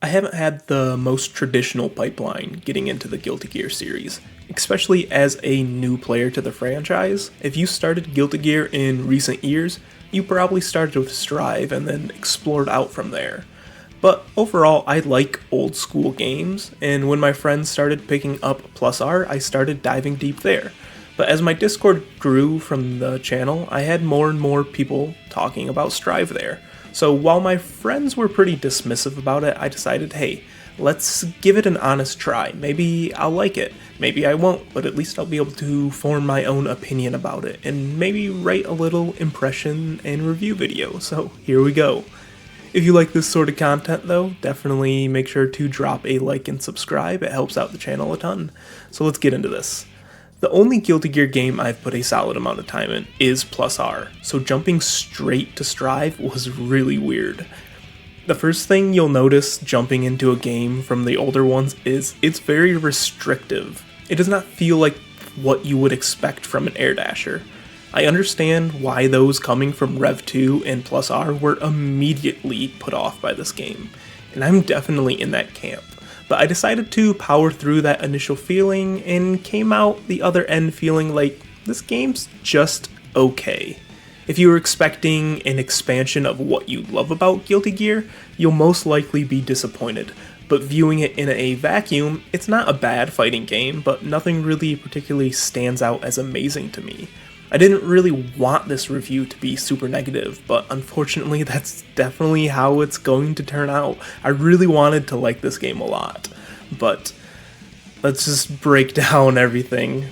I haven't had the most traditional pipeline getting into the Guilty Gear series, especially as a new player to the franchise. If you started Guilty Gear in recent years, you probably started with Strive and then explored out from there. But overall, I like old school games, and when my friends started picking up Plus R, I started diving deep there. But as my Discord grew from the channel, I had more and more people talking about Strive there. So while my friends were pretty dismissive about it, I decided, hey, let's give it an honest try. Maybe I'll like it, maybe I won't, but at least I'll be able to form my own opinion about it, and maybe write a little impression and review video. So here we go. If you like this sort of content though, definitely make sure to drop a like and subscribe, it helps out the channel a ton. So let's get into this. The only Guilty Gear game I've put a solid amount of time in is Plus R, so jumping straight to Strive was really weird. The first thing you'll notice jumping into a game from the older ones is it's very restrictive. It does not feel like what you would expect from an air dasher. I understand why those coming from Rev 2 and Plus R were immediately put off by this game, and I'm definitely in that camp. But I decided to power through that initial feeling and came out the other end feeling like this game's just okay. If you were expecting an expansion of what you love about Guilty Gear, you'll most likely be disappointed. But viewing it in a vacuum, it's not a bad fighting game, but nothing really particularly stands out as amazing to me. I didn't really want this review to be super negative, but unfortunately that's definitely how it's going to turn out. I really wanted to like this game a lot, but let's just break down everything.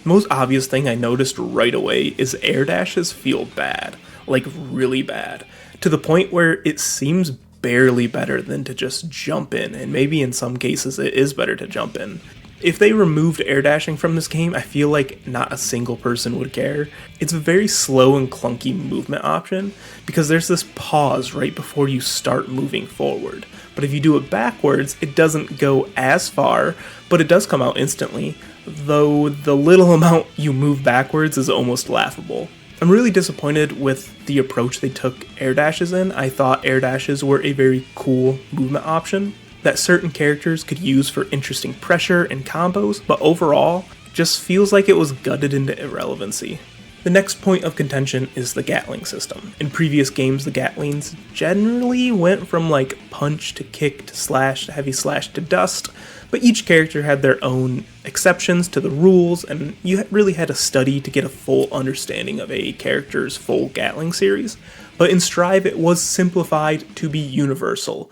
Most obvious thing I noticed right away is air dashes feel bad, like really bad, to the point where it seems barely better than to just jump in, and maybe in some cases it is better to jump in. If they removed air dashing from this game, I feel like not a single person would care. It's a very slow and clunky movement option because there's this pause right before you start moving forward. But if you do it backwards, it doesn't go as far, but it does come out instantly, though the little amount you move backwards is almost laughable. I'm really disappointed with the approach they took air dashes in. I thought air dashes were a very cool movement option that certain characters could use for interesting pressure and combos, but overall, it just feels like it was gutted into irrelevancy. The next point of contention is the Gatling system. In previous games, the Gatlings generally went from like punch to kick to slash to heavy slash to dust, but each character had their own exceptions to the rules, and you really had to study to get a full understanding of a character's full Gatling series. But in Strive, it was simplified to be universal.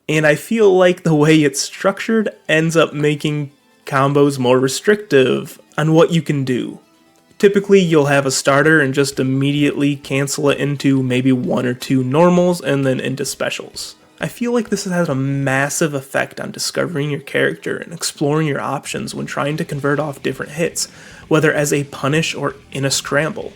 And I feel like the way it's structured ends up making combos more restrictive on what you can do. Typically, you'll have a starter and just immediately cancel it into maybe one or two normals and then into specials. I feel like this has a massive effect on discovering your character and exploring your options when trying to convert off different hits, whether as a punish or in a scramble.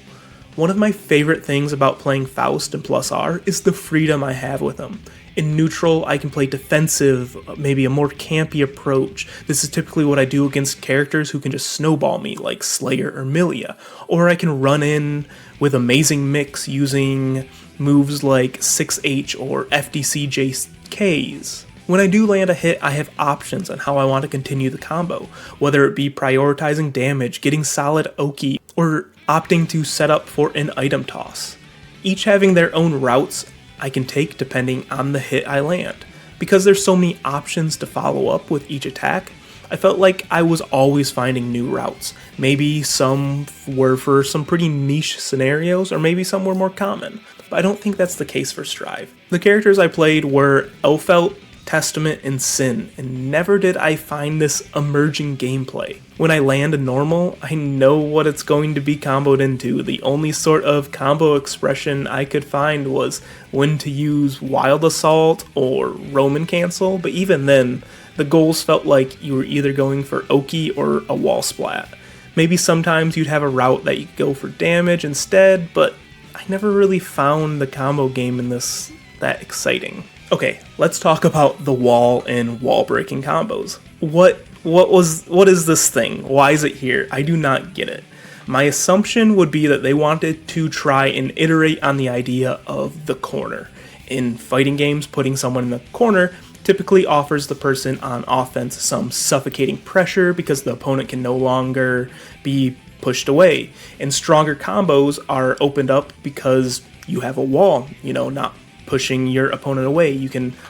One of my favorite things about playing Faust and Plus R is the freedom I have with him. In neutral, I can play defensive, maybe a more campy approach. This is typically what I do against characters who can just snowball me, like Slayer or Milia. Or I can run in with amazing mix using moves like 6H or FDCJKs. When I do land a hit, I have options on how I want to continue the combo, whether it be prioritizing damage, getting solid Oki, or opting to set up for an item toss. Each having their own routes I can take depending on the hit I land. Because there's so many options to follow up with each attack, I felt like I was always finding new routes. Maybe some were for some pretty niche scenarios, or maybe some were more common. But I don't think that's the case for Strive. The characters I played were Elfelt, Testament, and Sin, and never did I find this emerging gameplay. When I land a normal, I know what it's going to be comboed into. The only sort of combo expression I could find was when to use Wild Assault or Roman Cancel, but even then, the goals felt like you were either going for Oki or a wall splat. Maybe sometimes you'd have a route that you could go for damage instead, but I never really found the combo game in this that exciting. Okay, let's talk about the wall and wall breaking combos. What is this thing? Why is it here? I do not get it. My assumption would be that they wanted to try and iterate on the idea of the corner. In fighting games, putting someone in the corner typically offers the person on offense some suffocating pressure because the opponent can no longer be pushed away. And stronger combos are opened up because you have a wall, not pushing your opponent away.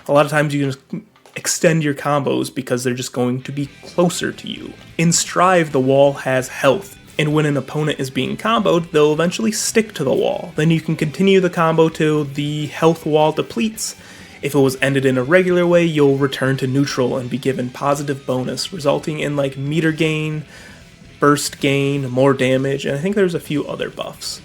A lot of times you can extend your combos because they're just going to be closer to you. In Strive, the wall has health, and when an opponent is being comboed, they'll eventually stick to the wall. Then you can continue the combo till the health wall depletes. If it was ended in a regular way, you'll return to neutral and be given positive bonus, resulting in meter gain, burst gain, more damage, and I think there's a few other buffs.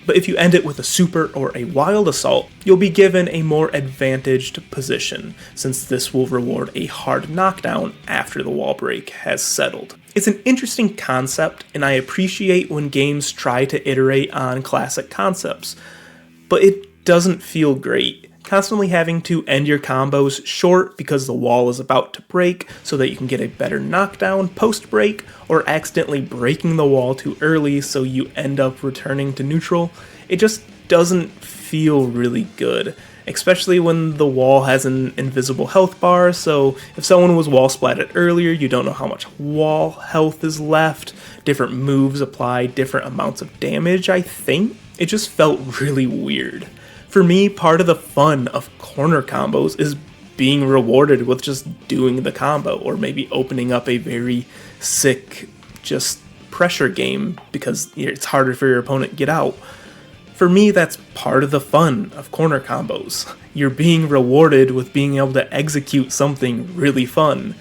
But if you end it with a super or a wild assault, you'll be given a more advantaged position, since this will reward a hard knockdown after the wall break has settled. It's an interesting concept, and I appreciate when games try to iterate on classic concepts, but it doesn't feel great. Constantly having to end your combos short because the wall is about to break so that you can get a better knockdown post-break, or accidentally breaking the wall too early so you end up returning to neutral, it just doesn't feel really good. Especially when the wall has an invisible health bar, so if someone was wall splatted earlier, you don't know how much wall health is left. Different moves apply different amounts of damage, I think. It just felt really weird. For me, part of the fun of corner combos is being rewarded with just doing the combo, or maybe opening up a very sick just pressure game because it's harder for your opponent to get out. For me, that's part of the fun of corner combos. You're being rewarded with being able to execute something really fun.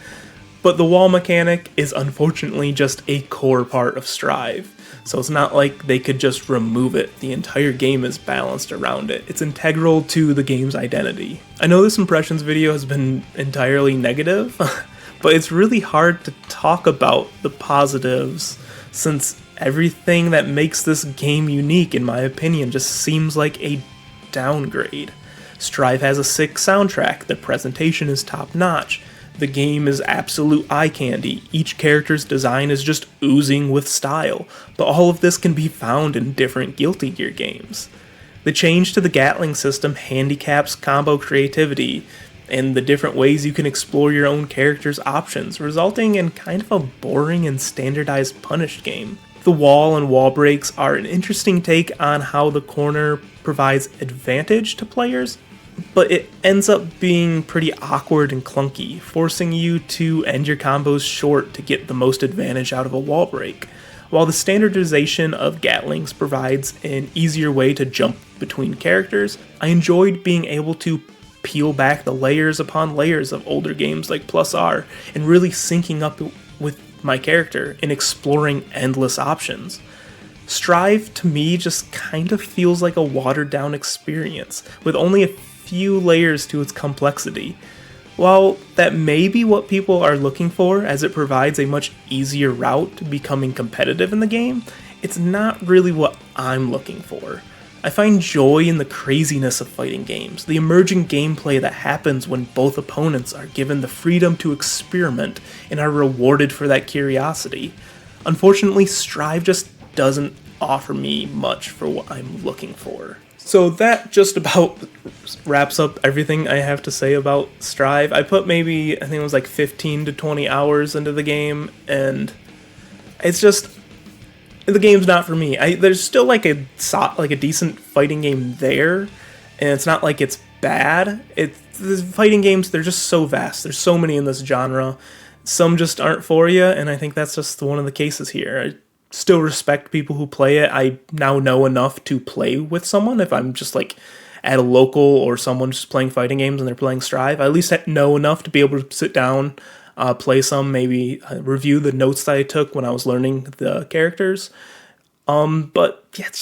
But the wall mechanic is unfortunately just a core part of Strive. So it's not like they could just remove it. The entire game is balanced around it. It's integral to the game's identity. I know this impressions video has been entirely negative, but it's really hard to talk about the positives since everything that makes this game unique, in my opinion, just seems like a downgrade. Strive has a sick soundtrack, the presentation is top-notch, the game is absolute eye candy, each character's design is just oozing with style, but all of this can be found in different Guilty Gear games. The change to the Gatling system handicaps combo creativity and the different ways you can explore your own character's options, resulting in kind of a boring and standardized punished game. The wall and wall breaks are an interesting take on how the corner provides advantage to players, but it ends up being pretty awkward and clunky, forcing you to end your combos short to get the most advantage out of a wall break. While the standardization of Gatlings provides an easier way to jump between characters, I enjoyed being able to peel back the layers upon layers of older games like Plus R and really syncing up with my character and exploring endless options. Strive to me just kind of feels like a watered down experience with only a few layers to its complexity. While that may be what people are looking for, as it provides a much easier route to becoming competitive in the game, it's not really what I'm looking for. I find joy in the craziness of fighting games, the emerging gameplay that happens when both opponents are given the freedom to experiment and are rewarded for that curiosity. Unfortunately, Strive just doesn't offer me much for what I'm looking for. So that just about wraps up everything I have to say about Strive. I put maybe, I think it was like 15 to 20 hours into the game, and it's just, the game's not for me. There's still like a decent fighting game there, and it's not like it's bad. The fighting games, they're just so vast. There's so many in this genre. Some just aren't for you, and I think that's just one of the cases here. I still respect people who play it. I now know enough to play with someone. If I'm just like at a local or someone just playing fighting games and they're playing Strive, I at least know enough to be able to sit down, play some, maybe review the notes that I took when I was learning the characters. But yeah, it's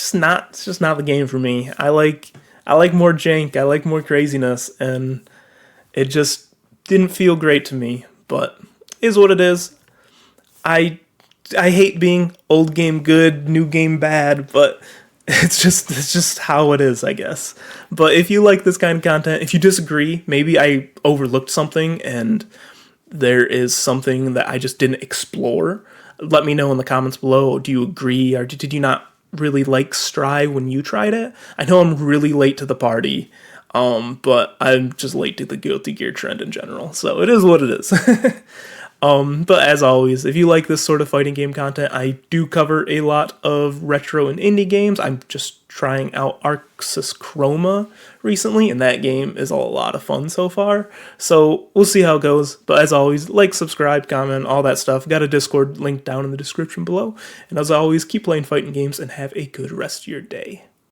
just not the game for me. I like more jank, I like more craziness, and it just didn't feel great to me, but is what it is. I hate being old game good, new game bad, but it's just how it is, I guess. But if you like this kind of content, if you disagree, maybe I overlooked something and there is something that I just didn't explore, let me know in the comments below. Do you agree, or did you not really like Strive when you tried it? I know I'm really late to the party. But I'm just late to the Guilty Gear trend in general, so it is what it is. But as always, if you like this sort of fighting game content, I do cover a lot of retro and indie games. I'm just trying out Arxis Chroma recently, and that game is a lot of fun so far. So we'll see how it goes. But as always, like, subscribe, comment, all that stuff. Got a Discord link down in the description below. And as always, keep playing fighting games and have a good rest of your day.